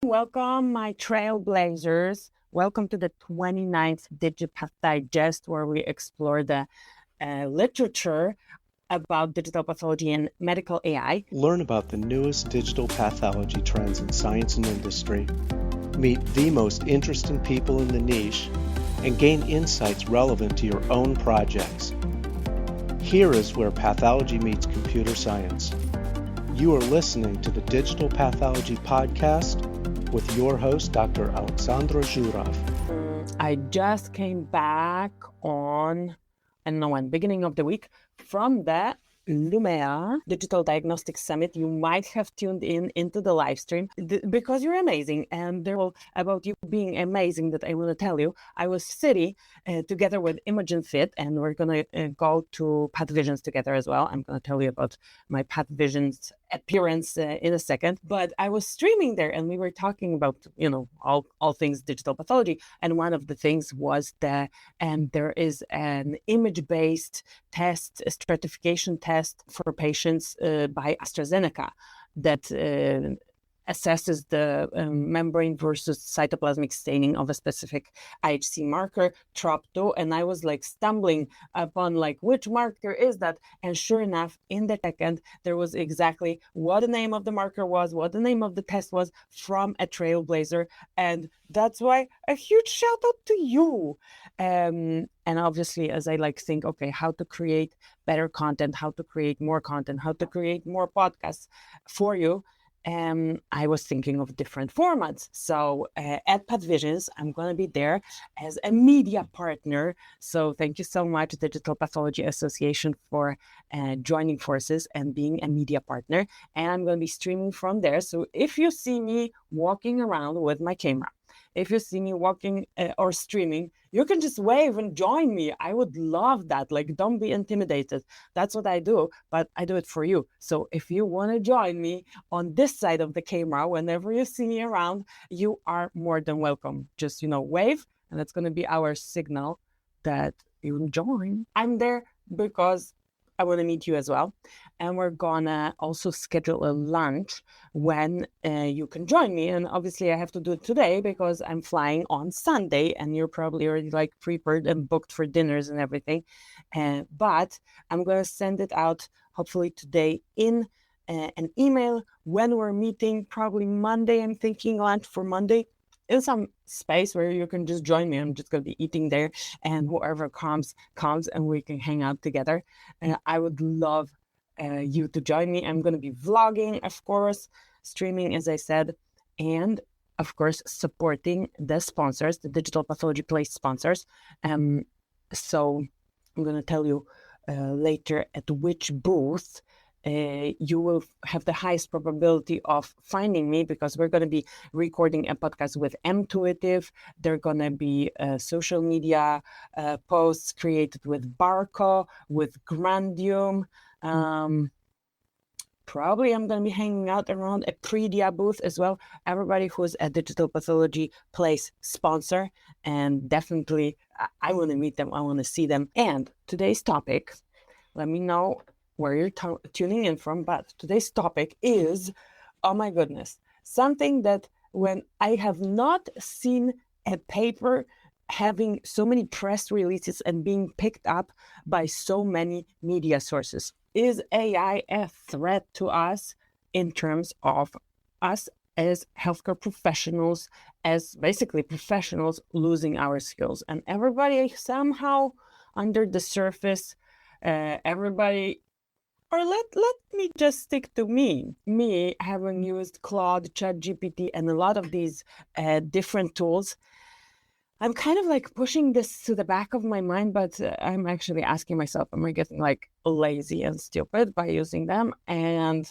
Welcome, my trailblazers. Welcome to the 29th DigiPath Digest, where we explore the literature about digital pathology and medical AI. Learn about the newest digital pathology trends in science and industry, meet the most interesting people in the niche, and gain insights relevant to your own projects. Here is where pathology meets computer science. You are listening to the Digital Pathology Podcast with your host, Dr. Alexandra Zhurov. I just came back on, beginning of the week from the Lumea Digital Diagnostics Summit. You might have tuned into the live stream because you're amazing, and they're all about you being amazing that I want to tell you. I was sitting together with Imogen Fit, and we're going to go to PathVisions together as well. I'm going to tell you about my PathVisions appearance in a second, but I was streaming there and we were talking about, all things digital pathology. And one of the things was that there is an image-based test, a stratification test for patients by AstraZeneca that assesses the membrane versus cytoplasmic staining of a specific IHC marker, TROP2, and I was stumbling upon which marker is that, and sure enough, in the second, there was exactly what the name of the marker was, what the name of the test was from a trailblazer, and that's why a huge shout out to you. And obviously, as I think, okay, how to create better content, how to create more content, how to create more podcasts for you, I was thinking of different formats. So at PathVisions, I'm going to be there as a media partner. So thank you so much, Digital Pathology Association, for joining forces and being a media partner. And I'm going to be streaming from there. So if you see me walking around with my camera, if you see me walking or streaming, you can just wave and join me. I would love that. Don't be intimidated. That's what I do, but I do it for you. So if you want to join me on this side of the camera, whenever you see me around, you are more than welcome. Just, wave, and that's going to be our signal that you join. I'm there because I want to meet you as well. And we're going to also schedule a lunch when you can join me. And obviously I have to do it today because I'm flying on Sunday and you're probably already prepared and booked for dinners and everything. But I'm going to send it out hopefully today in an email when we're meeting, probably Monday. I'm thinking lunch for Monday in some space where you can just join me. I'm just going to be eating there, and whoever comes, and we can hang out together. I would love you to join me. I'm going to be vlogging, of course, streaming, as I said, and of course, supporting the sponsors, the Digital Pathology Place sponsors. So I'm going to tell you later at which booth you will have the highest probability of finding me, because we're going to be recording a podcast with Mtuitive. There are going to be social media posts created with Barco, with Grandium. Probably I'm going to be hanging out around a Predia booth as well. Everybody who's a Digital Pathology Place sponsor, and definitely I want to meet them. I want to see them. And today's topic, let me know where you're tuning in from, but today's topic is, oh my goodness, something that when I have not seen a paper having so many press releases and being picked up by so many media sources. Is AI a threat to us in terms of us as healthcare professionals, as basically professionals losing our skills? And everybody somehow under the surface, everybody, or let me just stick to me having used Claude, ChatGPT, and a lot of these different tools. I'm kind of pushing this to the back of my mind, but I'm actually asking myself, am I getting lazy and stupid by using them? And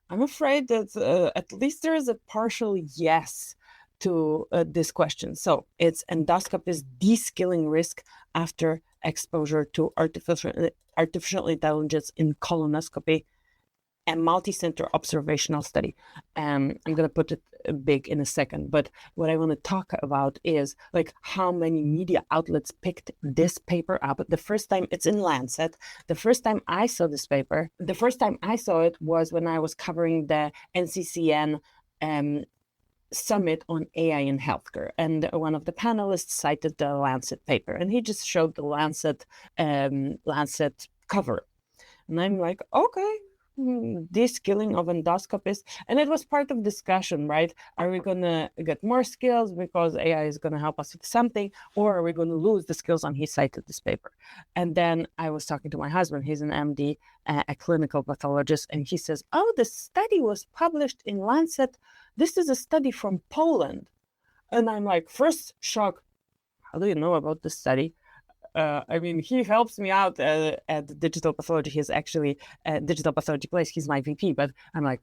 I'm afraid that at least there is a partial yes to this question. So it's endoscopist deskilling risk after exposure to artificial intelligence in colonoscopy, a multicenter observational study. I'm going to put it big in a second, but what I want to talk about is how many media outlets picked this paper up. The first time it's in Lancet. The first time I saw this paper, the first time I saw it was when I was covering the NCCN summit on AI in healthcare, and one of the panelists cited the Lancet paper, and he just showed the Lancet cover, and I'm like, okay, Deskilling of endoscopists, and it was part of discussion, right? Are we going to get more skills because AI is going to help us with something, or are we going to lose the skills? And he cited this paper. And then I was talking to my husband, he's an MD, a clinical pathologist, and he says, oh, the study was published in Lancet. This is a study from Poland. And I'm like, first shock, how do you know about this study? I mean, he helps me out at Digital Pathology. He's actually at Digital Pathology Place. He's my VP, but I'm like,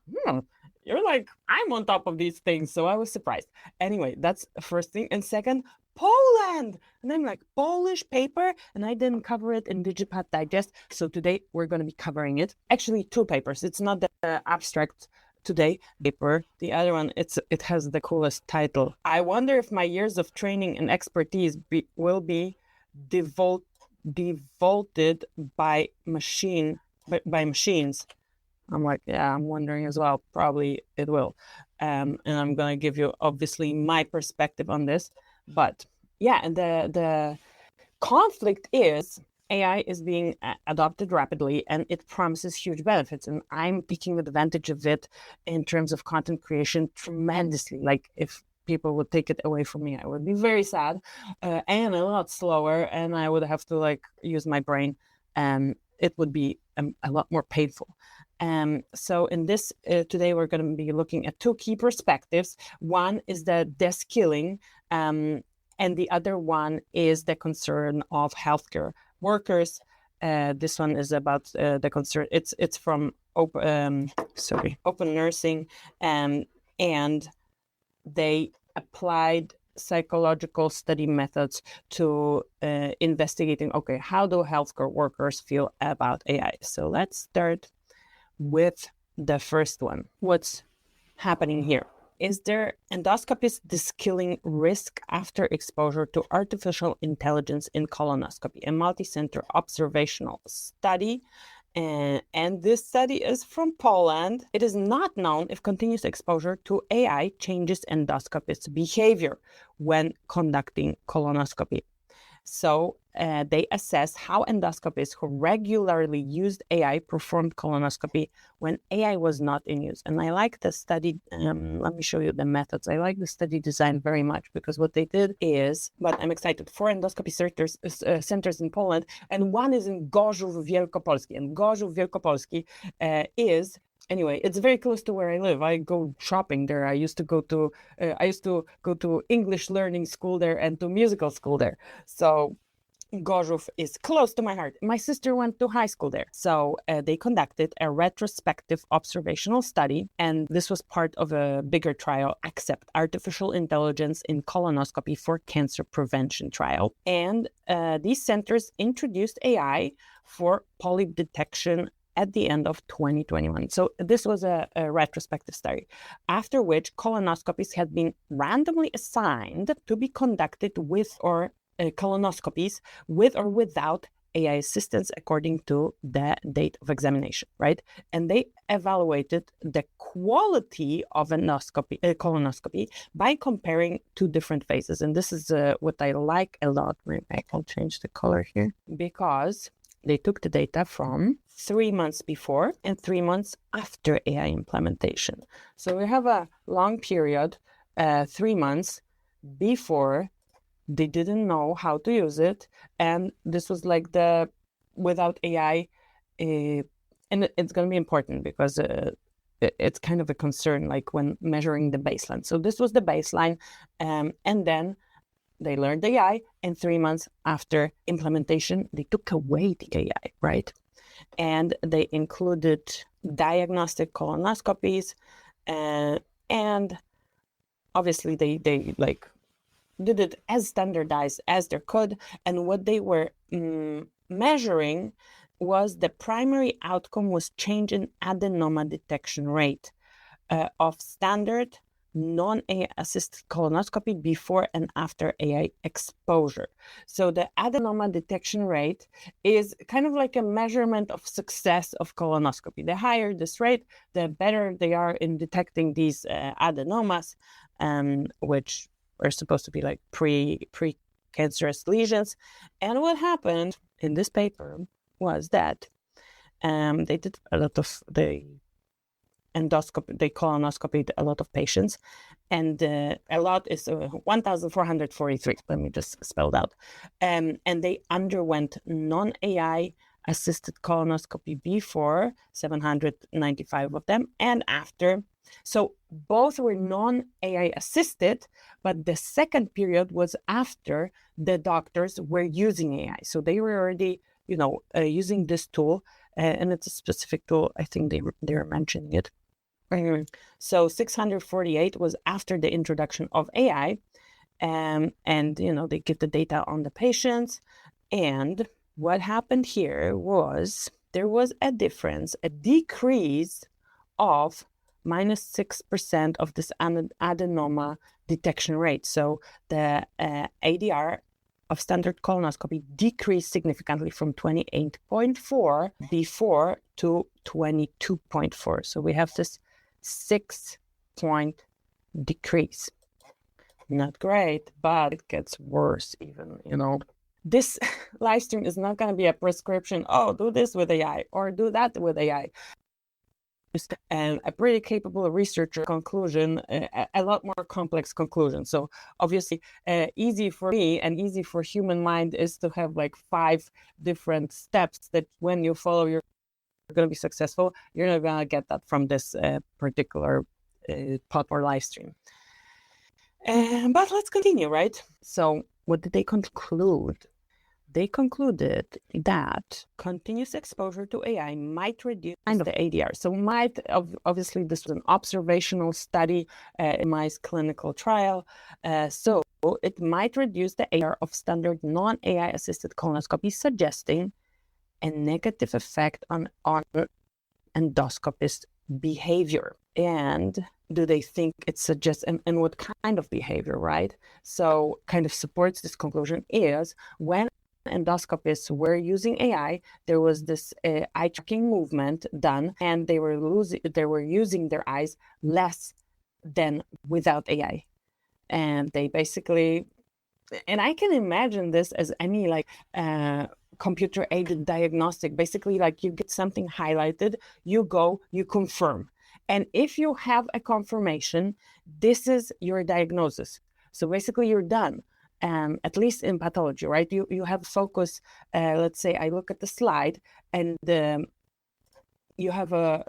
you're like, I'm on top of these things. So I was surprised. Anyway, that's the first thing. And second, Poland. And I'm like, Polish paper? And I didn't cover it in DigiPath Digest. So today we're going to be covering it. Actually, two papers. It's not the abstract today paper. The other one, it has the coolest title. I wonder if my years of training and expertise will be devoted by machines. I'm like, yeah, I'm wondering as well. Probably it will. And I'm going to give you obviously my perspective on this. But yeah, and the conflict is AI is being adopted rapidly and it promises huge benefits. And I'm taking advantage of it in terms of content creation tremendously. Like if people would take it away from me, I would be very sad and a lot slower, and I would have to like use my brain, and it would be a lot more painful. So in this today we're going to be looking at two key perspectives. One is the Deskilling, and the other one is the concern of healthcare workers. This one is about the concern. It's from Open Nursing, and they applied psychological study methods to investigating, okay, how do healthcare workers feel about AI? So let's start with the first one. What's happening here? Is there endoscopist deskilling risk after exposure to artificial intelligence in colonoscopy? A multicenter observational study. And this study is from Poland. It is not known if continuous exposure to AI changes endoscopists' behavior when conducting colonoscopy. So they assess how endoscopists who regularly used AI performed colonoscopy when AI was not in use. And I like the study. Let me show you the methods. I like the study design very much because what they did is, but I'm excited, 4 endoscopy centers in Poland, and one is in Gorzów Wielkopolski. And Gorzów Wielkopolski is, anyway, it's very close to where I live. I go shopping there. I used to go to English learning school there and to musical school there. So Gorzów is close to my heart. My sister went to high school there. So they conducted a retrospective observational study, and this was part of a bigger trial, Accept Artificial Intelligence in Colonoscopy for Cancer Prevention trial. And these centers introduced AI for polyp detection at the end of 2021. So this was a retrospective study, after which colonoscopies had been randomly assigned to be conducted with or colonoscopies with or without AI assistance according to the date of examination, right? And they evaluated the quality of colonoscopy by comparing two different phases. And this is what I like a lot. I'll change the color here, because they took the data from 3 months before and 3 months after AI implementation. So we have a long period, 3 months before they didn't know how to use it. And this was like the without AI. And it's going to be important because it's kind of a concern, like when measuring the baseline. So this was the baseline. And then they learned AI, and 3 months after implementation, they took away the AI, right? And they included diagnostic colonoscopies, and obviously they like did it as standardized as they could. And what they were measuring was the primary outcome was change in adenoma detection rate of standard non-AI assisted colonoscopy before and after AI exposure. So the adenoma detection rate is kind of like a measurement of success of colonoscopy. The higher this rate, the better they are in detecting these adenomas. which are supposed to be like pre-cancerous lesions. And what happened in this paper was that they did a lot of the endoscopy, they colonoscopied a lot of patients, and a lot is 1,443. Let me just spell it out. And they underwent non-AI assisted colonoscopy before, 795 of them, and after. So both were non-AI assisted, but the second period was after the doctors were using AI. So they were already, using this tool, and it's a specific tool. I think they were mentioning it. So 648 was after the introduction of AI, and they give the data on the patients. And what happened here was there was a difference, a decrease of -6% of this adenoma detection rate. So the ADR of standard colonoscopy decreased significantly from 28.4 before to 22.4. So we have this 6-point decrease. Not great, but it gets worse even, This live stream is not going to be a prescription, do this with AI or do that with AI. And a pretty capable researcher conclusion, a lot more complex conclusion. So obviously easy for me and easy for human mind is to have like 5 different steps that when you follow, you're going to be successful. You're not going to get that from this particular pod or live stream. But let's continue, right? So what did they conclude? They concluded that continuous exposure to AI might reduce the ADR. So obviously this was an observational study in mice clinical trial. So it might reduce the ADR of standard non-AI assisted colonoscopy, suggesting a negative effect on endoscopist behavior. And do they think it suggests, and what kind of behavior, right? So kind of supports this conclusion is when endoscopists were using AI, there was this eye tracking movement done, and they were using their eyes less than without AI. And they basically, and I can imagine this as any like computer aided diagnostic. Basically, like you get something highlighted, you go, you confirm. And if you have a confirmation, this is your diagnosis. So basically you're done. At least in pathology, right? You have focus. Let's say I look at the slide, and you have a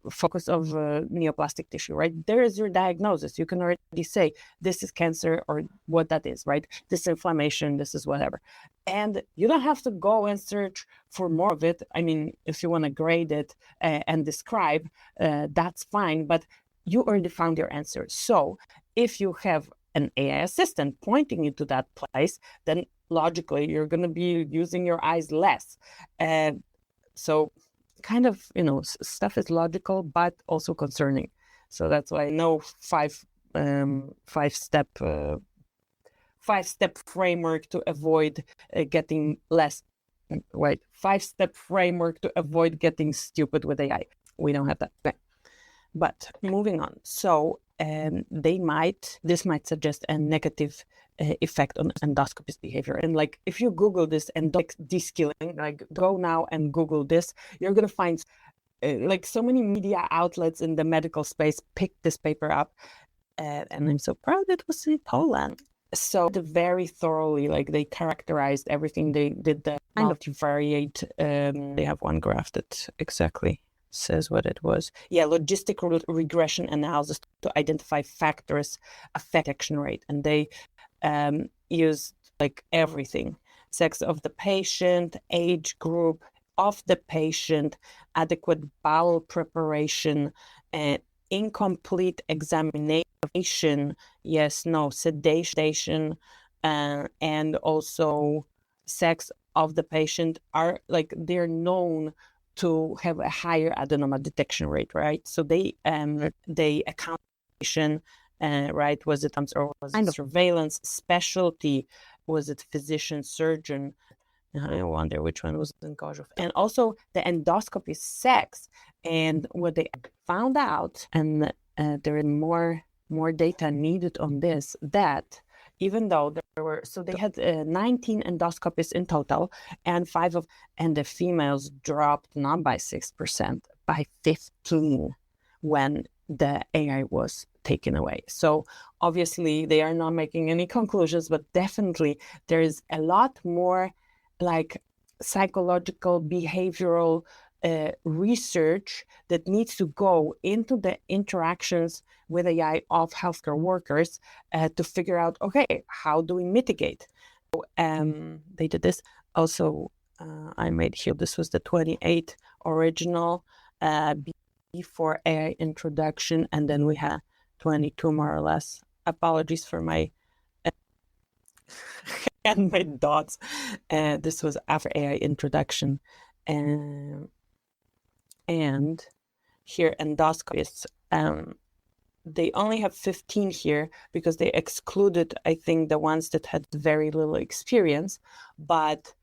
focus of neoplastic tissue, right? There is your diagnosis. You can already say this is cancer or what that is, right? This inflammation, this is whatever. And you don't have to go and search for more of it. I mean, if you want to grade it and describe, that's fine, but you already found your answer. So if you have an AI assistant pointing you to that place, then logically you're going to be using your eyes less. So kind of, stuff is logical, but also concerning. So that's why no five-step framework to avoid getting less, right? 5-step framework to avoid getting stupid with AI. We don't have that. Okay. But moving on. So this might suggest a negative effect on endoscopist behavior. And like, if you Google this Deskilling, like go now and Google this, you're going to find like so many media outlets in the medical space picked this paper up. And I'm so proud it was in Poland. So very thoroughly, like they characterized everything. They did the kind of variate. They have one graph that exactly says what it was. Yeah, logistic regression analysis to identify factors affect detection rate. And they used like everything: sex of the patient, age group of the patient, adequate bowel preparation, incomplete examination, yes, no, sedation, and also sex of the patient are like they're known to have a higher adenoma detection rate, right? So they account, right? Was it or was it surveillance specialty? Was it physician surgeon? I wonder which one was in Gorzów. And also the endoscopy sex. And what they found out, and there are more more data needed on this, that even though they had 19 endoscopists in total, and and the females dropped not by 6%, by 15 when the AI was taken away. So obviously they are not making any conclusions, but definitely there is a lot more like psychological, behavioral research that needs to go into the interactions with AI of healthcare workers to figure out, okay, how do we mitigate? They did this. Also, I made here, this was the 28 original before AI introduction, and then we had 22 more or less. Apologies for my handmade dots. This was after AI introduction. And here endoscopists, they only have 15 here because they excluded, I think, the ones that had very little experience. But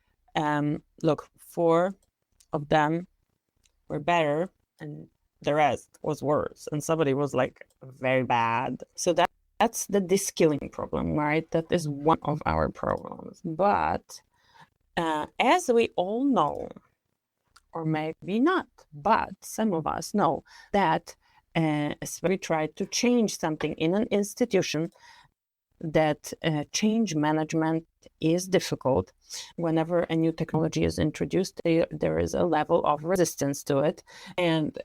look, 4 of them were better and the rest was worse. And somebody was like very bad. So that's the Deskilling problem, right? That is one of our problems. But as we all know, or maybe not, but some of us know that we try to change something in an institution, that change management is difficult. Whenever a new technology is introduced, there is a level of resistance to it. And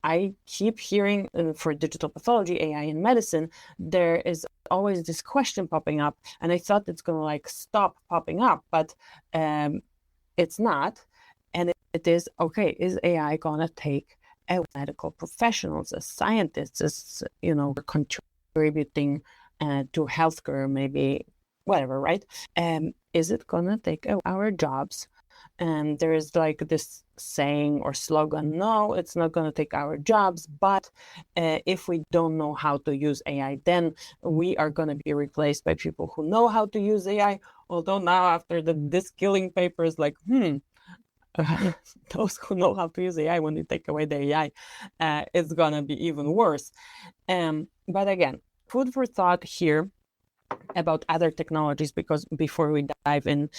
I keep hearing for digital pathology, AI in medicine, there is always this question popping up. And I thought it's going to like stop popping up, but it's not. And it is, okay, is AI going to take medical professionals, as scientists, as, contributing to healthcare, maybe, whatever, right? Is it going to take our jobs? And there is like this saying or slogan, no, it's not going to take our jobs, but if we don't know how to use AI, then we are going to be replaced by people who know how to use AI. Although now after the Deskilling papers, like, those who know how to use AI, when you take away the AI, it's going to be even worse. But again, food for thought here about other technologies, because before we dive in,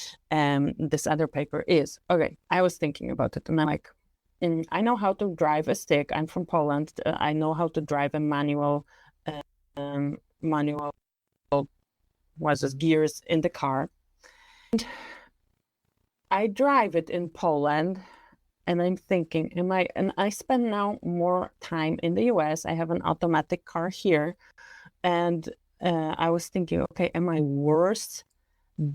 this other paper is, okay, I was thinking about it and I'm like, I know how to drive a stick. I'm from Poland. I know how to drive a manual was this gears in the car. And I drive it in Poland, and I'm thinking, and I spend now more time in the US. I have an automatic car here. And I was thinking, okay, am I worse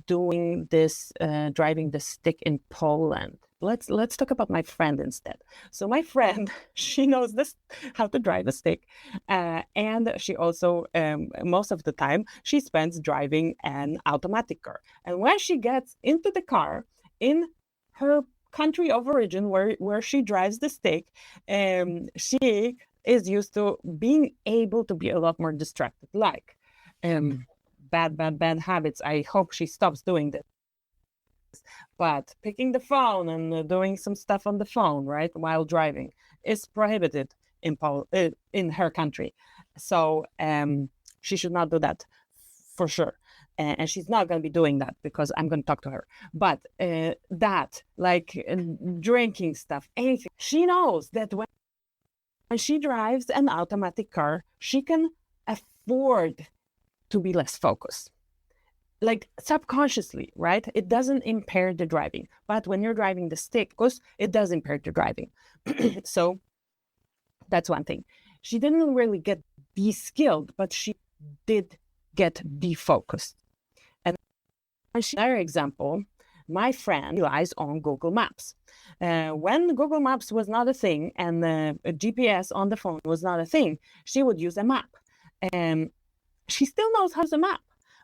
doing this, driving the stick in Poland? Let's talk about my friend instead. So my friend, she knows how to drive a stick, and she also most of the time she spends driving an automatic car. And when she gets into the car in her country of origin, where she drives the stick, she is used to being able to be a lot more distracted, like bad habits. I hope she stops doing this. But picking the phone and doing some stuff on the phone, right, while driving is prohibited in her country. So she should not do that for sure. And she's not going to be doing that because I'm going to talk to her. But that, like drinking stuff, anything, she knows that when she drives an automatic car, she can afford to be less focused. Like subconsciously, right? It doesn't impair the driving. But when you're driving the stick, of course, it does impair the driving. So that's one thing. She didn't really get de-skilled, but she did get defocused. And another example, my friend relies on Google Maps. When Google Maps was not a thing and GPS on the phone was not a thing, she would use a map. She still knows how to use a map,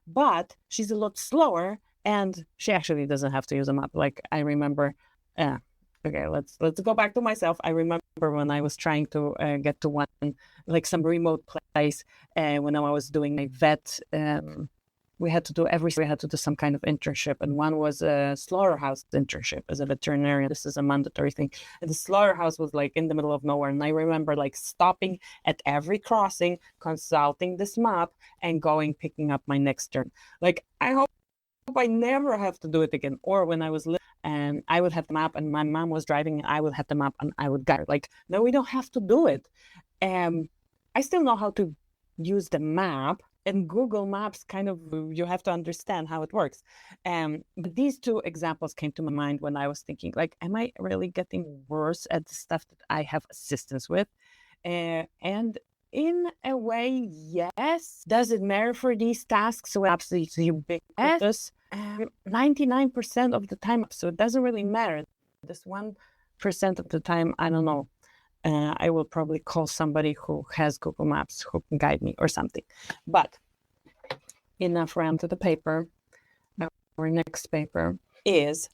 but she's a lot slower, and she actually doesn't have to use a map. Like I remember, okay, let's go back to myself. I remember when I was trying to get to one, like some remote place, when I was doing my vet we had to do some kind of internship, and one was a slaughterhouse internship as a veterinarian. This is a mandatory thing. And the slaughterhouse was like in the middle of nowhere, and I remember like stopping at every crossing, consulting this map, and picking up my next turn. Like, I hope I never have to do it again. Or when I was little, and I would have the map, and my mom was driving, and I would have the map, and I would guide her. Like, no, we don't have to do it. I still know how to use the map, and Google Maps kind of, you have to understand how it works. But these two examples came to my mind when I was thinking, like, am I really getting worse at the stuff that I have assistance with? And in a way, yes. Does it matter for these tasks? So absolutely ubiquitous. 99% of the time, so it doesn't really matter. This 1% of the time, I don't know. I will probably call somebody who has Google Maps who can guide me or something. But enough rant to the paper. Our next paper is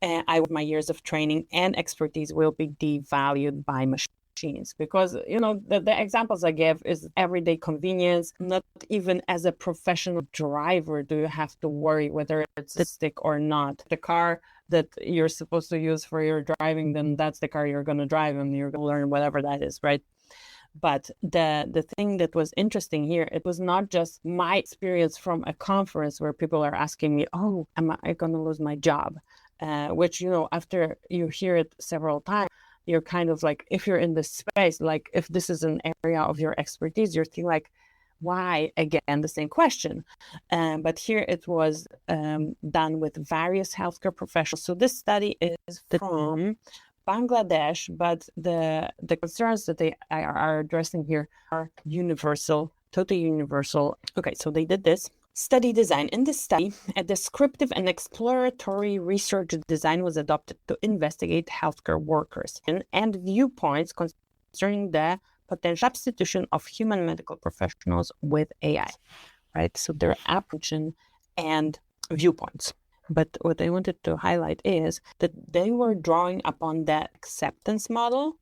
my years of training and expertise will be devalued by machines, because the examples I give is everyday convenience. Not even as a professional driver do you have to worry whether it's a stick or not. The car that you're supposed to use for your driving, then that's the car you're going to drive, and you're going to learn whatever that is, right? But the thing that was interesting here, it was not just my experience from a conference where people are asking me, oh, am I going to lose my job? Which, after you hear it several times, you're kind of like, if you're in this space, like if this is an area of your expertise, you're thinking like, why again the same question? But here it was done with various healthcare professionals. So this study is from Bangladesh, but the concerns that they are addressing here are universal, totally universal. Okay, so they did this study design. In this study, a descriptive and exploratory research design was adopted to investigate healthcare workers and viewpoints concerning the potential substitution of human medical professionals with AI, right? So their apprehension and viewpoints. But what I wanted to highlight is that they were drawing upon that acceptance model,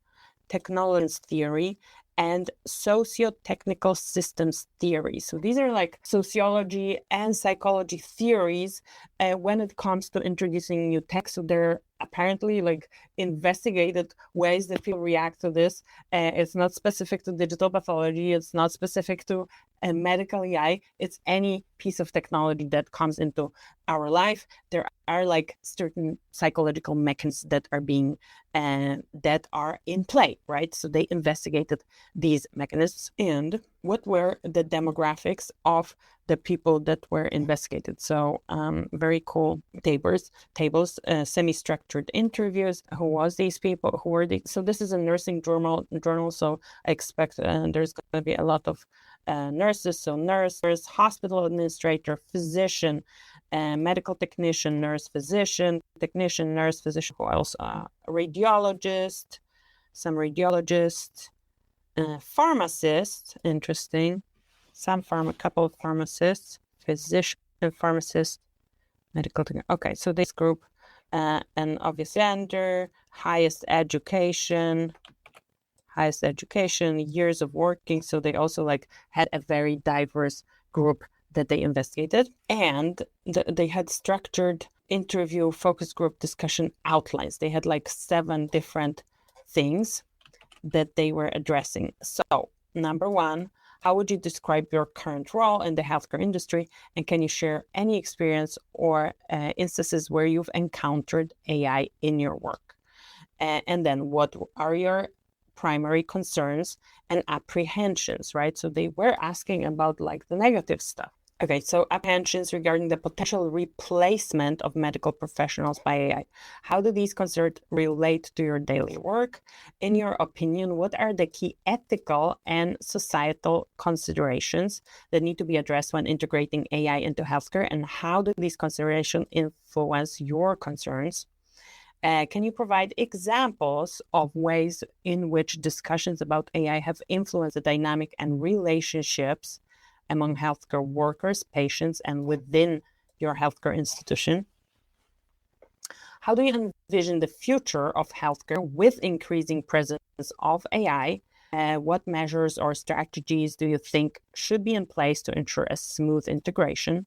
technology theory, and socio-technical systems theory. So these are like sociology and psychology theories when it comes to introducing new tech. So they're apparently like investigated ways that people react to this. It's not specific to digital pathology. It's not specific to medical AI. It's any piece of technology that comes into our life. There are like certain psychological mechanisms that are being that are in play, right? So they investigated these mechanisms. And what were the demographics of the people that were investigated? So very cool tables, semi-structured interviews. Who was these people? Who were they? So this is a nursing journal. So I expect there's going to be a lot of nurses. So nurses, hospital administrator, physician, medical technician, nurse, physician, technician, nurse, physician. Who else? Radiologist, some radiologists, pharmacist. Interesting. A couple of pharmacists, physician, pharmacist, medical technician. Okay, so this group, and obviously gender, highest education, years of working. So they also like had a very diverse group that they investigated, and they had structured interview focus group discussion outlines. They had like 7 different things that they were addressing. So number 1, how would you describe your current role in the healthcare industry? And can you share any experience or instances where you've encountered AI in your work? And then what are your primary concerns and apprehensions, right? So they were asking about like the negative stuff. Okay, so apprehensions regarding the potential replacement of medical professionals by AI. How do these concerns relate to your daily work? In your opinion, what are the key ethical and societal considerations that need to be addressed when integrating AI into healthcare? And how do these considerations influence your concerns? Can you provide examples of ways in which discussions about AI have influenced the dynamic and relationships among healthcare workers, patients, and within your healthcare institution? How do you envision the future of healthcare with increasing presence of AI? What measures or strategies do you think should be in place to ensure a smooth integration?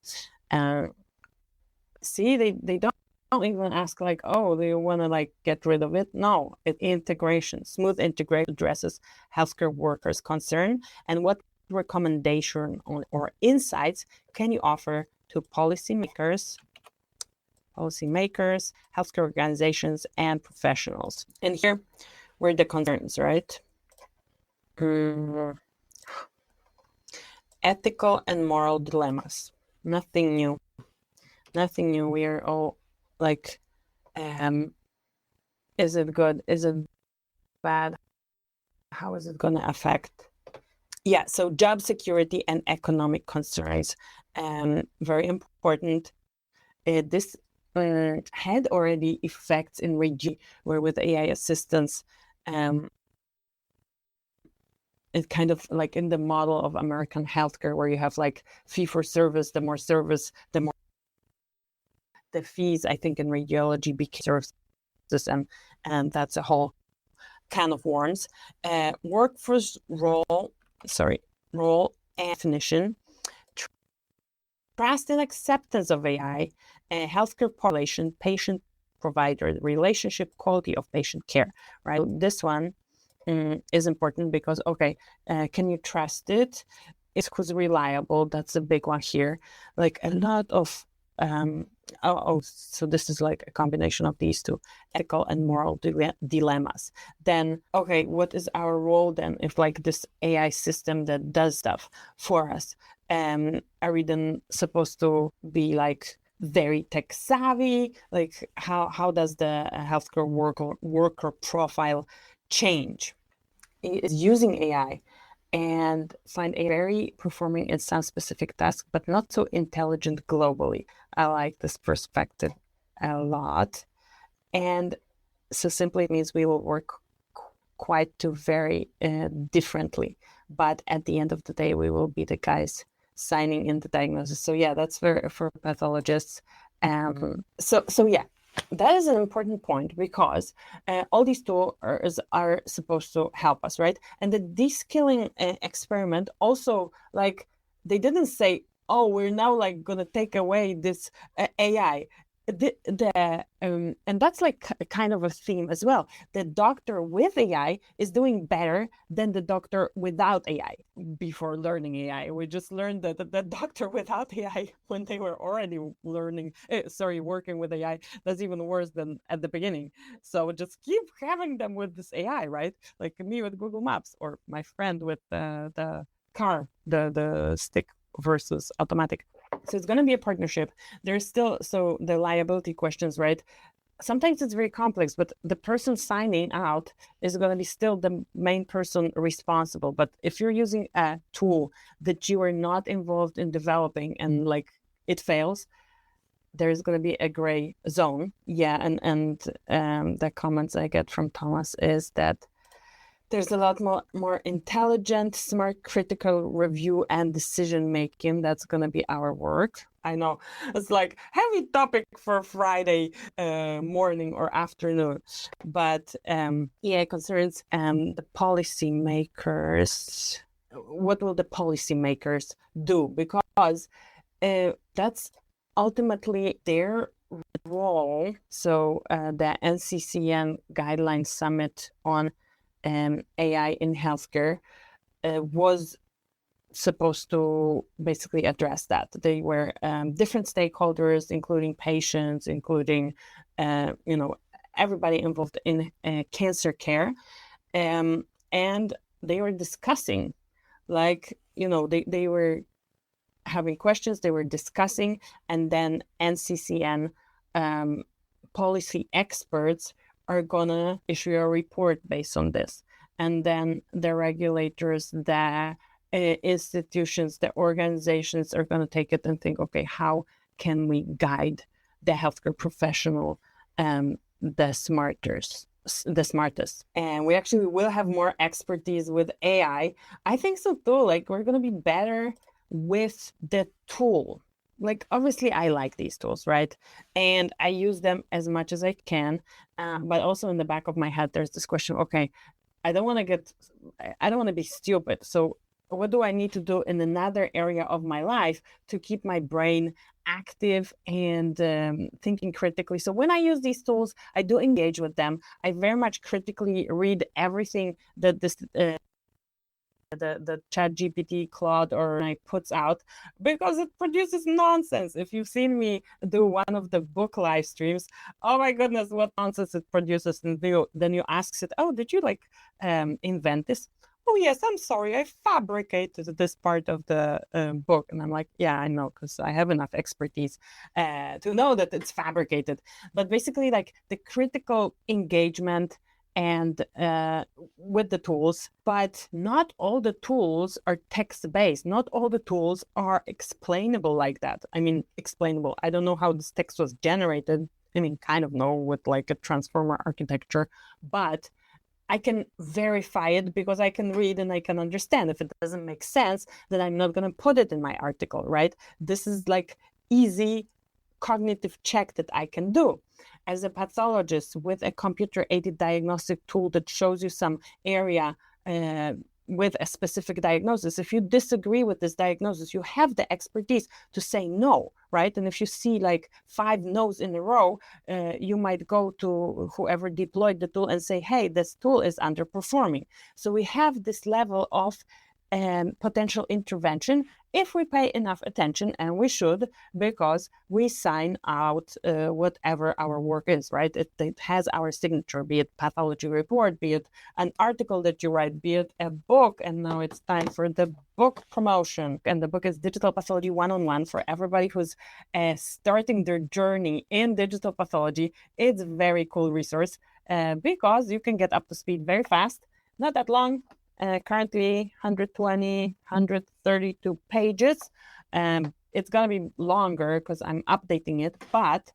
See, they don't even ask like, oh, do you want to like get rid of it? No, smooth integration addresses healthcare workers' concern. And what recommendation or insights can you offer to policymakers, healthcare organizations, and professionals? And here were the concerns, right? Ethical and moral dilemmas. Nothing new. We are all like, is it good? Is it bad? How is it going to affect? Yeah, so job security and economic concerns, very important. This had already effects in region where with AI assistance, it's kind of like in the model of American healthcare where you have like fee for service, the more service, the more the fees. I think in radiology became services, and that's a whole can of worms. Workforce role and definition, trust and acceptance of AI, healthcare population, patient provider, relationship, quality of patient care, right? So this one is important because, okay, can you trust it? Is who's reliable? That's a big one here. Like a lot of, so this is like a combination of these two, ethical and moral dilemmas. Then, okay, what is our role then if like this AI system that does stuff for us, are we then supposed to be like very tech savvy? Like how does the healthcare worker profile change? Is using AI and find a very performing in some specific task, but not so intelligent globally. I like this perspective a lot. And so simply it means we will work quite to very differently. But at the end of the day, we will be the guys signing in the diagnosis. So yeah, that's for pathologists. So yeah, that is an important point because all these tools are supposed to help us, right? And the Deskilling experiment also, like, they didn't say, oh, we're now like going to take away this AI. And that's like kind of a theme as well. The doctor with AI is doing better than the doctor without AI. Before learning AI, we just learned that the doctor without AI, when they were already working with AI, that's even worse than at the beginning. So just keep having them with this AI, right? Like me with Google Maps, or my friend with the car, the stick versus automatic. So it's going to be a partnership. There's still, so the liability questions, right? Sometimes it's very complex, but the person signing out is going to be still the main person responsible. But if you're using a tool that you are not involved in developing and like it fails, there's going to be a gray zone. Yeah, and the comments I get from Thomas is that there's a lot more intelligent, smart, critical review and decision making. That's going to be our work. I know it's like heavy topic for Friday morning or afternoon, but yeah, concerns the policymakers. What will the policymakers do? Because that's ultimately their role. So the NCCN Guidelines Summit on AI in healthcare was supposed to basically address that. They were different stakeholders, including patients, including everybody involved in cancer care, and they were discussing, like, they were having questions, they were discussing, and then NCCN policy experts are gonna issue a report based on this, and then the regulators, the institutions, the organizations are gonna take it and think, okay, how can we guide the healthcare professional the smartest? And we actually will have more expertise with AI. I think so too. Like, we're gonna be better with the tool. Like, obviously I like these tools, right? And I use them as much as I can. But also in the back of my head, there's this question, okay, I don't want to be stupid. So what do I need to do in another area of my life to keep my brain active and thinking critically. So when I use these tools, I do engage with them. I very much critically read everything that the chat GPT, Claude, or I puts out, because it produces nonsense. If you've seen me do one of the book live streams, oh my goodness, what nonsense it produces. And then you ask it, oh, did you invent this? Oh yes, I'm sorry, I fabricated this part of the book. And I'm like, yeah, I know, because I have enough expertise to know that it's fabricated. But basically, like, the critical engagement and with the tools, but not all the tools are text-based. Not all the tools are explainable like that. I mean, explainable. I don't know how this text was generated. I mean, kind of know, with like a transformer architecture, but I can verify it because I can read and I can understand. If it doesn't make sense, then I'm not going to put it in my article, right? This is like easy cognitive check that I can do. As a pathologist with a computer-aided diagnostic tool that shows you some area with a specific diagnosis, if you disagree with this diagnosis, you have the expertise to say no, right? And if you see like 5 no's in a row, you might go to whoever deployed the tool and say, hey, this tool is underperforming. So we have this level of potential intervention if we pay enough attention, and we should, because we sign out whatever our work is, right? It has our signature, be it pathology report, be it an article that you write, be it a book. And now it's time for the book promotion. And the book is Digital Pathology 101 for everybody who's starting their journey in digital pathology. It's a very cool resource because you can get up to speed very fast, not that long. Currently 120, 132 pages. It's going to be longer because I'm updating it, but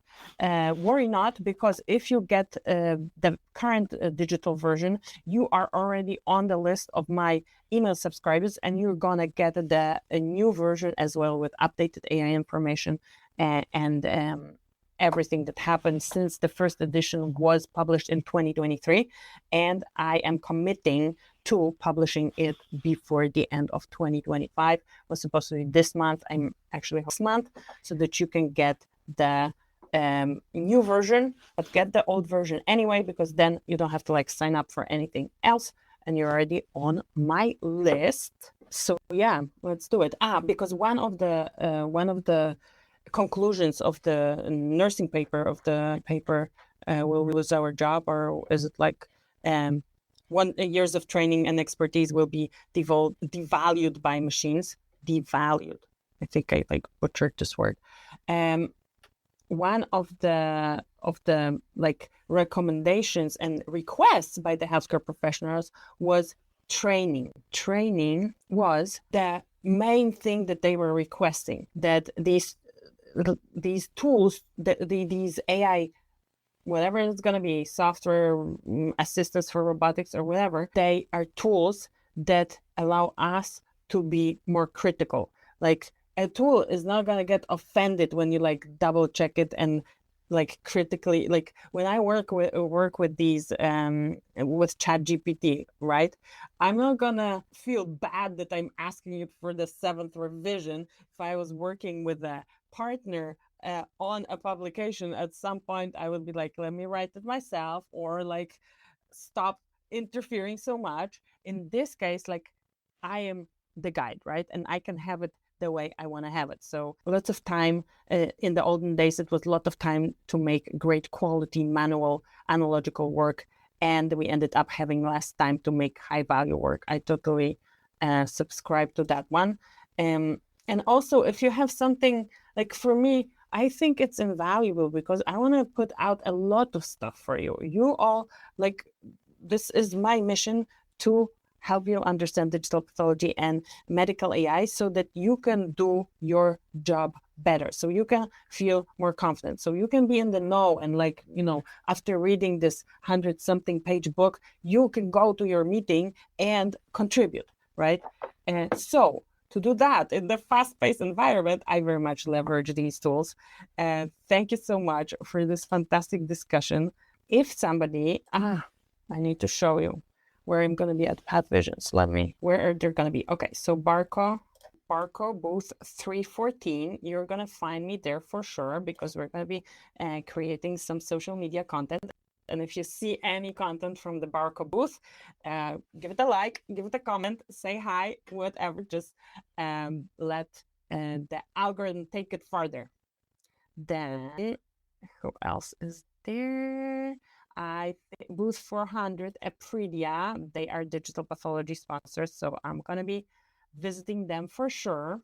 worry not, because if you get the current digital version, you are already on the list of my email subscribers, and you're going to get a new version as well, with updated AI information and everything that happened since the first edition was published in 2023. And I am committing to publishing it before the end of 2025. It was supposed to be this month. I'm actually this month, so that you can get the new version, but get the old version anyway, because then you don't have to like sign up for anything else, and you're already on my list. So yeah, let's do it. Because one of the conclusions of the nursing paper will we lose our job, or is it like 1 years of training and expertise will be devalued by machines? Devalued. I think I like butchered this word. One of the like recommendations and requests by the healthcare professionals was training. Training was the main thing that they were requesting, that these tools, these AI, whatever it's going to be, software assistants for robotics or whatever, they are tools that allow us to be more critical. Like, a tool is not going to get offended when you like double check it and like critically, like when I work with these with ChatGPT, right? I'm not gonna feel bad that I'm asking it for the 7th revision. If I was working with a partner on a publication, at some point I would be like, let me write it myself, or like, stop interfering so much. In this case, like, I am the guide, right? And I can have it the way I want to have it. So lots of time in the olden days, it was a lot of time to make great quality manual analogical work, and we ended up having less time to make high value work. I totally subscribe to that one. And also, if you have something, like for me, I think it's invaluable because I want to put out a lot of stuff for you. You all, like, this is my mission to help you understand digital pathology and medical AI so that you can do your job better, so you can feel more confident, so you can be in the know. And like, after reading this 100-something page book, you can go to your meeting and contribute, right? And so to do that in the fast-paced environment, I very much leverage these tools. And thank you so much for this fantastic discussion. If somebody, I need to show you where I'm going to be at PathVision. So where they're going to be. Okay, so Barco booth 314. You're going to find me there for sure, because we're going to be creating some social media content. And if you see any content from the Barco booth, give it a like, give it a comment, say hi, whatever. Just let the algorithm take it further. Then, who else is there? Booth 400, Aprilia. They are digital pathology sponsors, so I'm going to be visiting them for sure.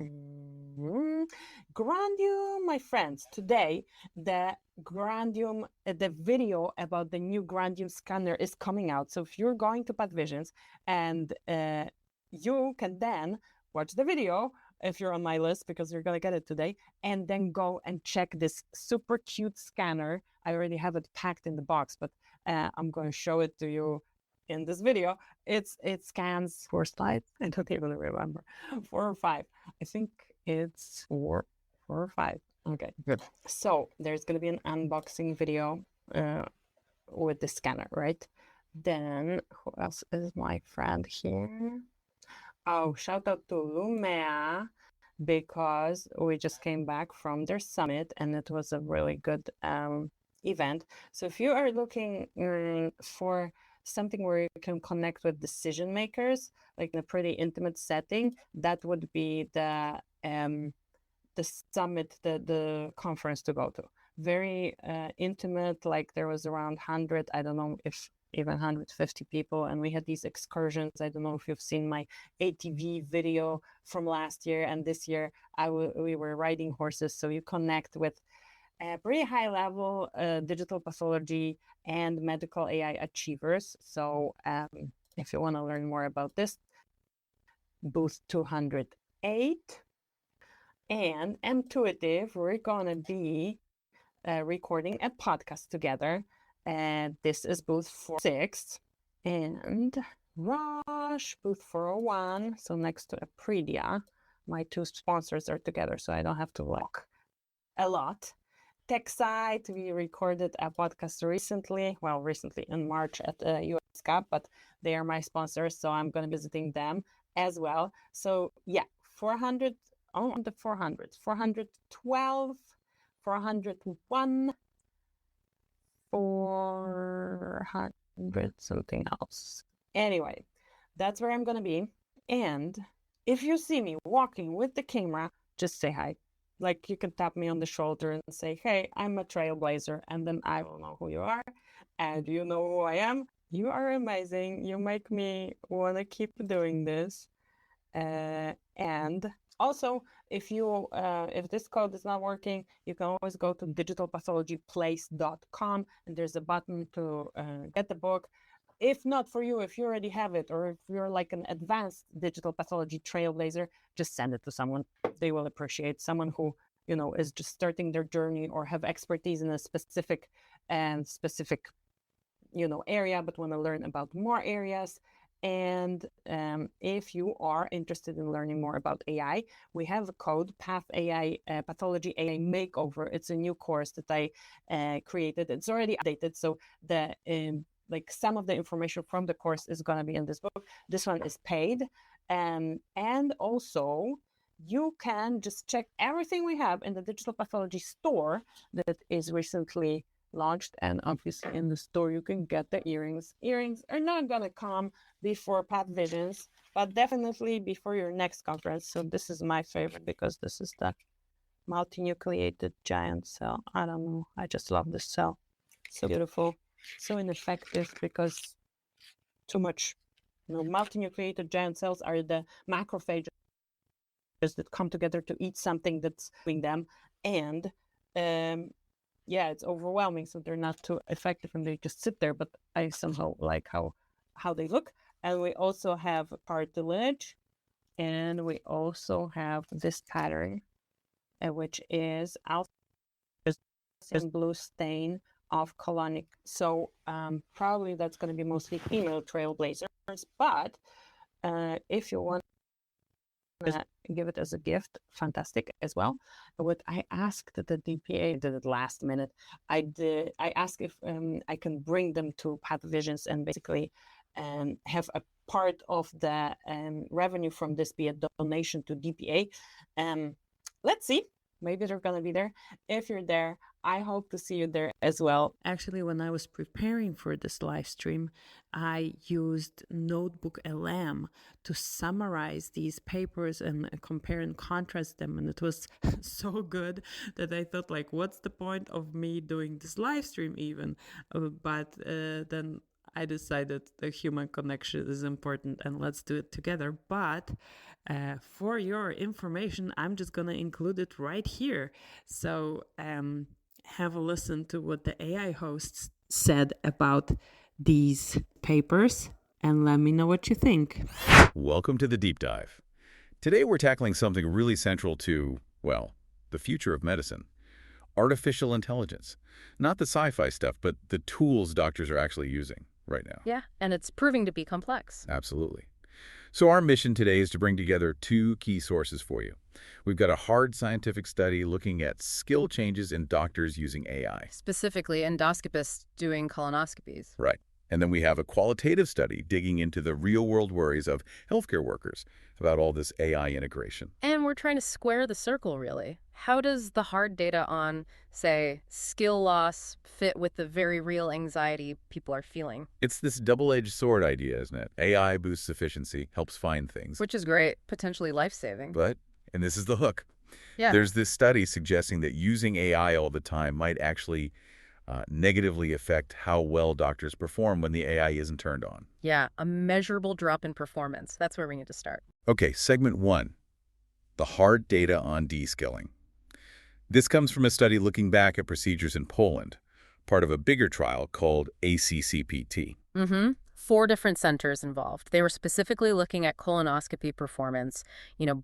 Grandium, my friends. Today, the Grandium, the video about the new Grandium scanner is coming out. So if you're going to PathVisions, and you can then watch the video if you're on my list, because you're going to get it today, and then go and check this super cute scanner. I already have it packed in the box, but I'm going to show it to you in this video. It scans 4 slides. I don't even remember. 4 or 5. I think it's 4 or 5. Okay, good. So there's going to be an unboxing video with the scanner, right? Then who else is my friend here? Oh, shout out to Lumea, because we just came back from their summit and it was a really good event. So if you are looking for something where you can connect with decision makers, like in a pretty intimate setting, that would be the summit, the conference to go to. Very intimate, like there was around 100, I don't know if even 150 people, and we had these excursions. I don't know if you've seen my ATV video from last year, and this year we were riding horses, so you connect with pretty high level digital pathology and medical AI achievers. So if you want to learn more about this, booth 208. And Intuitive, we're gonna be recording a podcast together, and this is booth 46. And Rush, booth 401, so next to Aprilia. My 2 sponsors are together, so I don't have to walk a lot. TechSite, we recorded a podcast recently in March at US Cup, but they are my sponsors, so I'm going to be visiting them as well. So yeah, 400 on the 400, 412, 401, 400 something else. Anyway, that's where I'm going to be. And if you see me walking with the camera, just say hi. Like, you can tap me on the shoulder and say, hey, I'm a trailblazer, and then I will know who you are, and you know who I am. You are amazing. You make me want to keep doing this. And also, if this code is not working, you can always go to digitalpathologyplace.com, and there's a button to get the book. If not for you, if you already have it, or if you're like an advanced digital pathology trailblazer, just send it to someone. They will appreciate someone who, is just starting their journey or have expertise in a specific area, but want to learn about more areas. And if you are interested in learning more about AI, we have a code, Pathology AI Makeover. It's a new course that I created. It's already updated, so some of the information from the course is going to be in this book. This one is paid. And also, you can just check everything we have in the digital pathology store that is recently launched. And obviously in the store, you can get the earrings. Earrings are not going to come before PathVisions, but definitely before your next conference. So this is my favorite, because this is the multinucleated giant cell. I don't know. I just love this cell. So beautiful. So ineffective, because too much. Multinucleated giant cells are the macrophages that come together to eat something that's doing them, and it's overwhelming. So they're not too effective, and they just sit there. But I somehow like how they look. And we also have cartilage, and we also have this pattern, which is alpha blue stain of colonic. So probably that's going to be mostly female trailblazers, but if you want give it as a gift. Fantastic as well. What I asked the DPA, did it last minute. I asked if I can bring them to PathVisions and basically have a part of the revenue from this be a donation to DPA. Let's see. Maybe they're going to be there. If you're there, I hope to see you there as well. Actually, when I was preparing for this live stream, I used Notebook LM to summarize these papers and compare and contrast them. And it was so good that I thought, like, what's the point of me doing this live stream even? But then I decided the human connection is important and let's do it together. But for your information, I'm just going to include it right here. So have a listen to what the AI hosts said about these papers and let me know what you think. Welcome to the Deep Dive. Today we're tackling something really central to, well, the future of medicine. Artificial intelligence. Not the sci-fi stuff, but the tools doctors are actually using right now. Yeah, and it's proving to be complex. Absolutely. So our mission today is to bring together two key sources for you. We've got a hard scientific study looking at skill changes in doctors using AI. Specifically, endoscopists doing colonoscopies. Right. And then we have a qualitative study digging into the real-world worries of healthcare workers about all this AI integration. And we're trying to square the circle, really. How does the hard data on, say, skill loss fit with the very real anxiety people are feeling? It's this double-edged sword idea, isn't it? AI boosts efficiency, helps find things. Which is great, potentially life-saving. But, and this is the hook, yeah. There's this study suggesting that using AI all the time might actually negatively affect how well doctors perform when the AI isn't turned on. Yeah, a measurable drop in performance. That's where we need to start. Okay, segment 1, the hard data on deskilling. This comes from a study looking back at procedures in Poland, part of a bigger trial called ACCPT. 4 different centers involved. They were specifically looking at colonoscopy performance,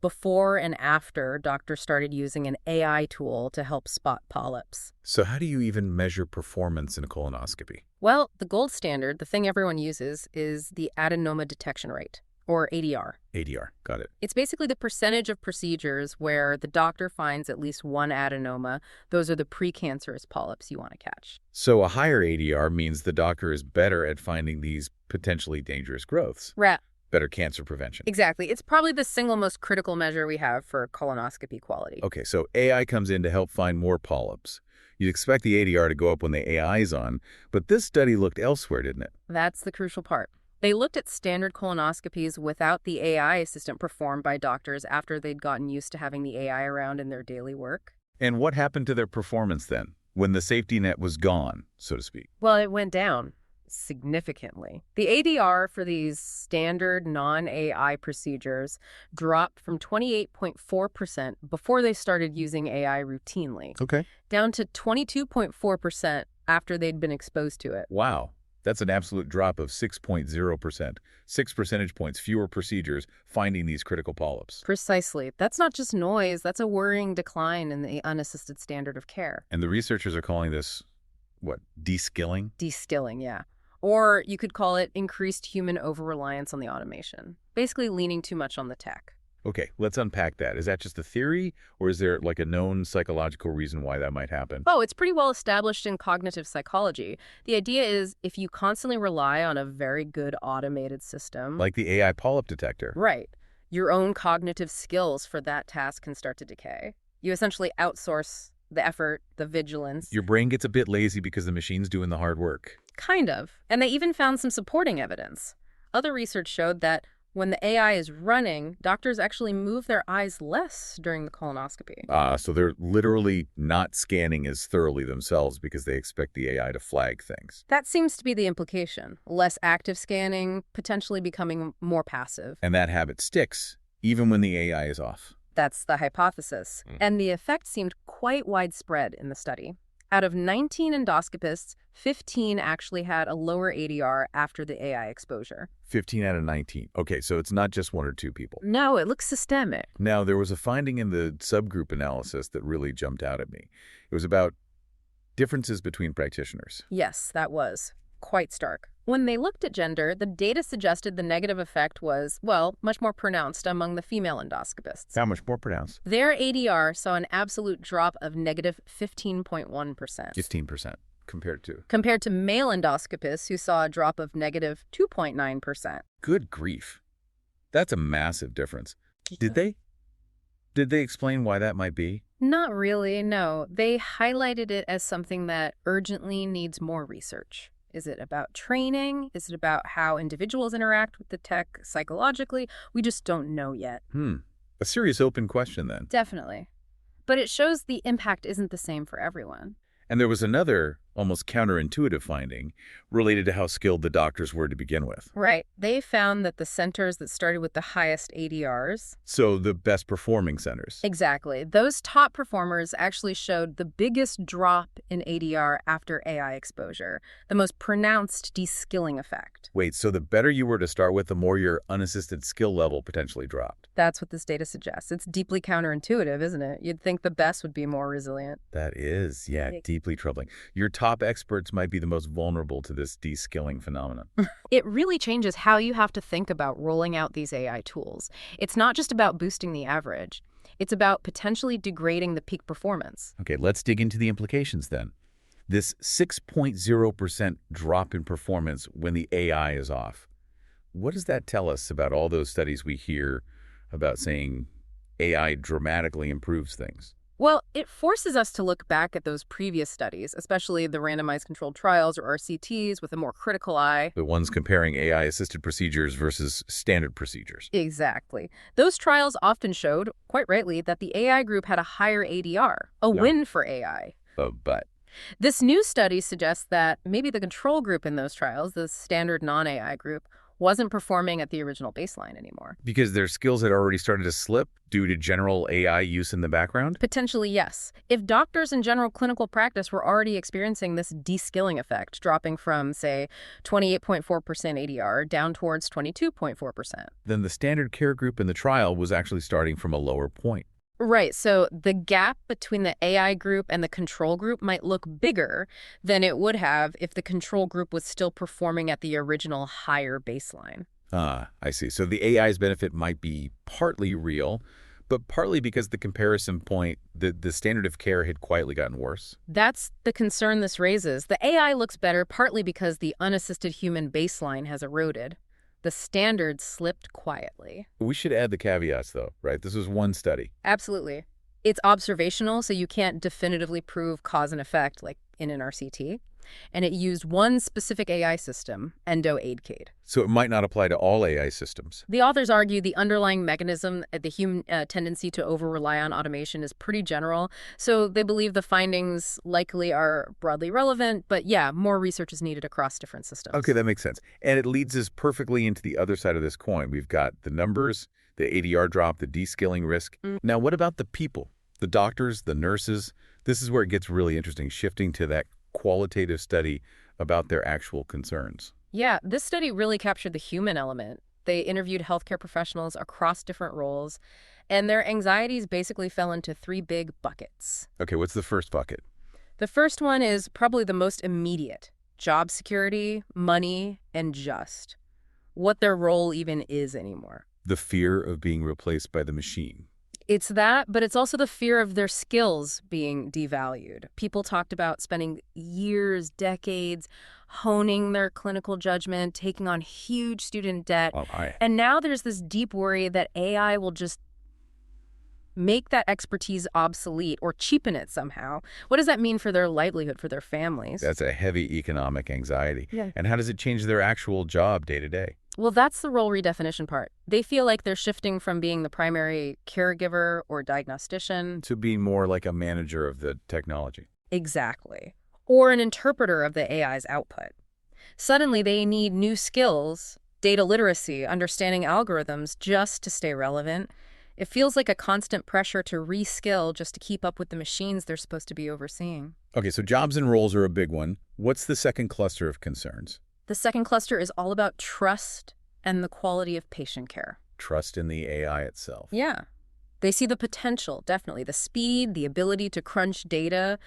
before and after doctors started using an AI tool to help spot polyps. So how do you even measure performance in a colonoscopy? Well, the gold standard, the thing everyone uses, is the adenoma detection rate, or ADR. ADR, got it. It's basically the percentage of procedures where the doctor finds at least one adenoma. Those are the precancerous polyps you want to catch. So a higher ADR means the doctor is better at finding these potentially dangerous growths. Right. Better cancer prevention. Exactly. It's probably the single most critical measure we have for colonoscopy quality. Okay, so AI comes in to help find more polyps. You'd expect the ADR to go up when the AI is on, but this study looked elsewhere, didn't it? That's the crucial part. They looked at standard colonoscopies without the AI assistant performed by doctors after they'd gotten used to having the AI around in their daily work. And what happened to their performance then, when the safety net was gone, so to speak? Well, it went down significantly. The ADR for these standard non-AI procedures dropped from 28.4% before they started using AI routinely, Okay. down to 22.4% after they'd been exposed to it. Wow. That's an absolute drop of 6.0%, 6 percentage points fewer procedures finding these critical polyps. Precisely. That's not just noise. That's a worrying decline in the unassisted standard of care. And the researchers are calling this, what, deskilling? Destilling, yeah. Or you could call it increased human over-reliance on the automation. Basically leaning too much on the tech. Okay, let's unpack that. Is that just a theory, or is there like a known psychological reason why that might happen? Oh, it's pretty well established in cognitive psychology. The idea is if you constantly rely on a very good automated system... Like the AI polyp detector. Right. Your own cognitive skills for that task can start to decay. You essentially outsource the effort, the vigilance. Your brain gets a bit lazy because the machine's doing the hard work. Kind of. And they even found some supporting evidence. Other research showed that when the AI is running, doctors actually move their eyes less during the colonoscopy. So they're literally not scanning as thoroughly themselves because they expect the AI to flag things. That seems to be the implication. Less active scanning, potentially becoming more passive. And that habit sticks, even when the AI is off. That's the hypothesis. And the effect seemed quite widespread in the study. Out of 19 endoscopists, 15 actually had a lower ADR after the AI exposure. 15 out of 19. Okay, so it's not just 1 or 2 people. No, it looks systemic. Now, there was a finding in the subgroup analysis that really jumped out at me. It was about differences between practitioners. Yes, that was. quite stark. When they looked at gender, the data suggested the negative effect was, well, much more pronounced among the female endoscopists. How much more pronounced? Their ADR saw an absolute drop of negative 15.1%. 15% compared to? Compared to male endoscopists who saw a drop of negative 2.9%. Good grief. That's a massive difference. Did they explain why that might be? Not really, no. They highlighted it as something that urgently needs more research. Is it about training? Is it about how individuals interact with the tech psychologically? We just don't know yet. A serious open question then. Definitely. But it shows the impact isn't the same for everyone. And there was another, almost counterintuitive finding related to how skilled the doctors were to begin with. Right. They found that the centers that started with the highest ADRs... So the best performing centers. Exactly. Those top performers actually showed the biggest drop in ADR after AI exposure, the most pronounced deskilling effect. Wait, so the better you were to start with, the more your unassisted skill level potentially dropped. That's what this data suggests. It's deeply counterintuitive, isn't it? You'd think the best would be more resilient. That is, yeah, deeply troubling. Your top experts might be the most vulnerable to this deskilling phenomenon. It really changes how you have to think about rolling out these AI tools. It's not just about boosting the average. It's about potentially degrading the peak performance. Okay, let's dig into the implications then. This 6.0% drop in performance when the AI is off. What does that tell us about all those studies we hear about saying AI dramatically improves things? Well, it forces us to look back at those previous studies, especially the randomized controlled trials or RCTs, with a more critical eye. The ones comparing AI-assisted procedures versus standard procedures. Exactly. Those trials often showed, quite rightly, that the AI group had a higher ADR, a win for AI. But this new study suggests that maybe the control group in those trials, the standard non-AI group, wasn't performing at the original baseline anymore. Because their skills had already started to slip due to general AI use in the background? Potentially, yes. If doctors in general clinical practice were already experiencing this deskilling effect, dropping from, say, 28.4% ADR down towards 22.4%. Then the standard care group in the trial was actually starting from a lower point. Right, so the gap between the AI group and the control group might look bigger than it would have if the control group was still performing at the original higher baseline. Ah, I see. So the AI's benefit might be partly real, but partly because the comparison point, the standard of care had quietly gotten worse. That's the concern this raises. The AI looks better partly because the unassisted human baseline has eroded. The standard slipped quietly. We should add the caveats, though, right? This was one study. Absolutely. It's observational, so you can't definitively prove cause and effect like in an RCT. And it used one specific AI system, EndoAidCade. So it might not apply to all AI systems. The authors argue the underlying mechanism, the human tendency to over-rely on automation is pretty general, so they believe the findings likely are broadly relevant, but yeah, more research is needed across different systems. Okay, that makes sense. And it leads us perfectly into the other side of this coin. We've got the numbers, the ADR drop, the deskilling risk. Now, what about the people? The doctors, the nurses? This is where it gets really interesting, shifting to that qualitative study about their actual concerns. Yeah, this study really captured the human element. They interviewed healthcare professionals across different roles, and their anxieties basically fell into three big buckets. Okay, what's the first bucket? The first one is probably the most immediate: job security, money, and just what their role even is anymore. The fear of being replaced by the machine. It's that, but it's also the fear of their skills being devalued. People talked about spending years, decades, honing their clinical judgment, taking on huge student debt. And now there's this deep worry that AI will just make that expertise obsolete or cheapen it somehow. What does that mean for their livelihood, for their families? That's a heavy economic anxiety. Yeah. And how does it change their actual job day to day? Well, that's the role redefinition part. They feel like they're shifting from being the primary caregiver or diagnostician to being more like a manager of the technology. Exactly. Or an interpreter of the AI's output. Suddenly, they need new skills, data literacy, understanding algorithms just to stay relevant. It feels like a constant pressure to reskill just to keep up with the machines they're supposed to be overseeing. Okay, so jobs and roles are a big one. What's the second cluster of concerns? The second cluster is all about trust and the quality of patient care. Trust in the AI itself. Yeah. They see the potential, definitely. The speed, the ability to crunch data.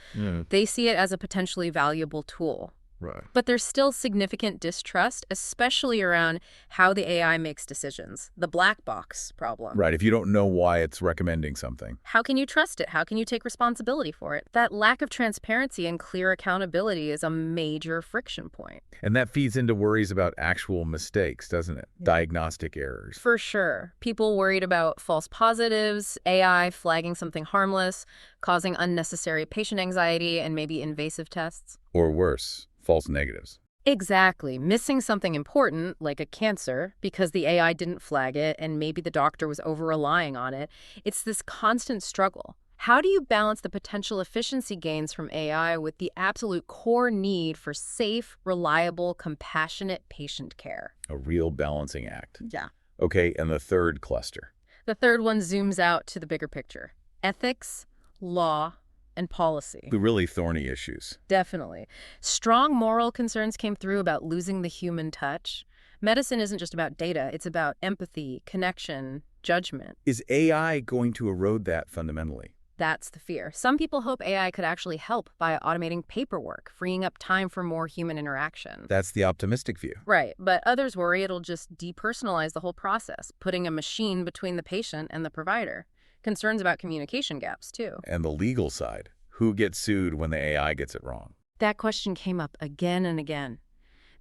They see it as a potentially valuable tool. Right. But there's still significant distrust, especially around how the AI makes decisions. The black box problem. Right, if you don't know why it's recommending something. How can you trust it? How can you take responsibility for it? That lack of transparency and clear accountability is a major friction point. And that feeds into worries about actual mistakes, doesn't it? Yeah. Diagnostic errors. For sure. People worried about false positives, AI flagging something harmless, causing unnecessary patient anxiety, and maybe invasive tests. Or worse, false negatives. Exactly. Missing something important, like a cancer, because the AI didn't flag it and maybe the doctor was over-relying on it. It's this constant struggle. How do you balance the potential efficiency gains from AI with the absolute core need for safe, reliable, compassionate patient care? A real balancing act. Yeah. Okay, and the third cluster. The third one zooms out to the bigger picture. Ethics, law, and policy. The really thorny issues. Definitely. Strong moral concerns came through about losing the human touch. Medicine isn't just about data, it's about empathy, connection, judgment. Is AI going to erode that fundamentally? That's the fear. Some people hope AI could actually help by automating paperwork, freeing up time for more human interaction. That's the optimistic view. Right, but others worry it'll just depersonalize the whole process, putting a machine between the patient and the provider. Concerns about communication gaps, too. And the legal side. Who gets sued when the AI gets it wrong? That question came up again and again.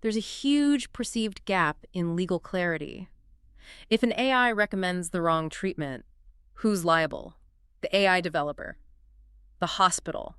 There's a huge perceived gap in legal clarity. If an AI recommends the wrong treatment, who's liable? The AI developer, the hospital,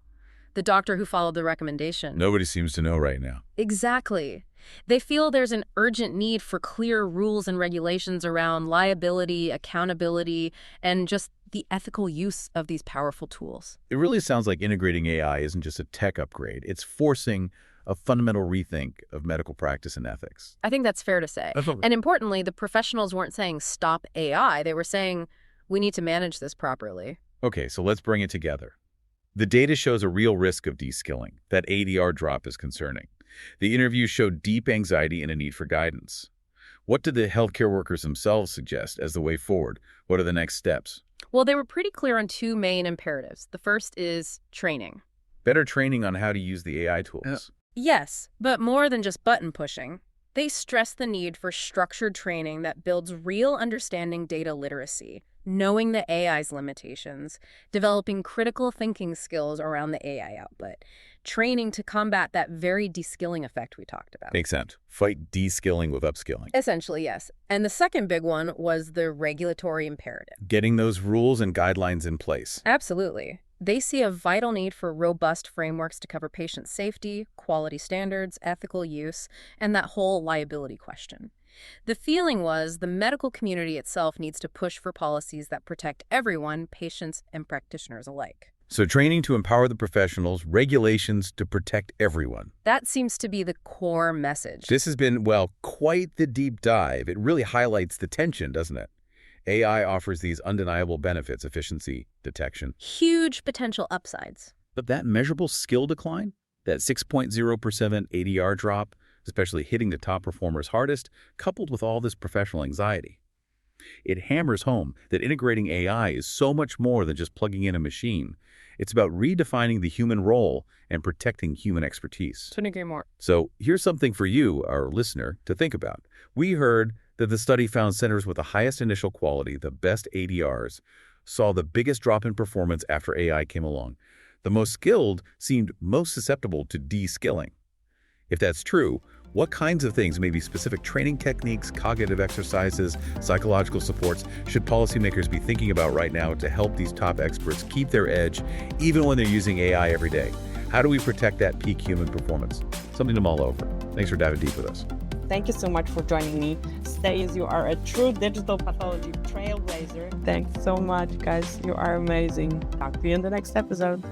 the doctor who followed the recommendation. Nobody seems to know right now. Exactly. They feel there's an urgent need for clear rules and regulations around liability, accountability, and just the ethical use of these powerful tools. It really sounds like integrating AI isn't just a tech upgrade. It's forcing a fundamental rethink of medical practice and ethics. I think that's fair to say. And importantly, the professionals weren't saying stop AI. They were saying we need to manage this properly. Okay, so let's bring it together. The data shows a real risk of deskilling. That ADR drop is concerning. The interviews showed deep anxiety and a need for guidance. What did the healthcare workers themselves suggest as the way forward? What are the next steps? Well, they were pretty clear on two main imperatives. The first is training. Better training on how to use the AI tools. Yes, but more than just button pushing. They stress the need for structured training that builds real understanding data literacy, knowing the AI's limitations, developing critical thinking skills around the AI output, training to combat that very deskilling effect we talked about. Makes sense. Fight deskilling with upskilling. Essentially, yes. And the second big one was the regulatory imperative. Getting those rules and guidelines in place. Absolutely. They see a vital need for robust frameworks to cover patient safety, quality standards, ethical use, and that whole liability question. The feeling was the medical community itself needs to push for policies that protect everyone, patients and practitioners alike. So training to empower the professionals, regulations to protect everyone. That seems to be the core message. This has been, well, quite the deep dive. It really highlights the tension, doesn't it? AI offers these undeniable benefits, efficiency, detection. Huge potential upsides. But that measurable skill decline, that 6.0% ADR drop, especially hitting the top performers hardest, coupled with all this professional anxiety. It hammers home that integrating AI is so much more than just plugging in a machine. It's about redefining the human role and protecting human expertise. Couldn't agree more. So here's something for you, our listener, to think about. We heard that the study found centers with the highest initial quality, the best ADRs, saw the biggest drop in performance after AI came along. The most skilled seemed most susceptible to deskilling. If that's true, what kinds of things, maybe specific training techniques, cognitive exercises, psychological supports, should policymakers be thinking about right now to help these top experts keep their edge, even when they're using AI every day? How do we protect that peak human performance? Something to mull over. Thanks for diving deep with us. Thank you so much for joining me. Stace, you are a true digital pathology trailblazer. Thanks so much, guys. You are amazing. Talk to you in the next episode.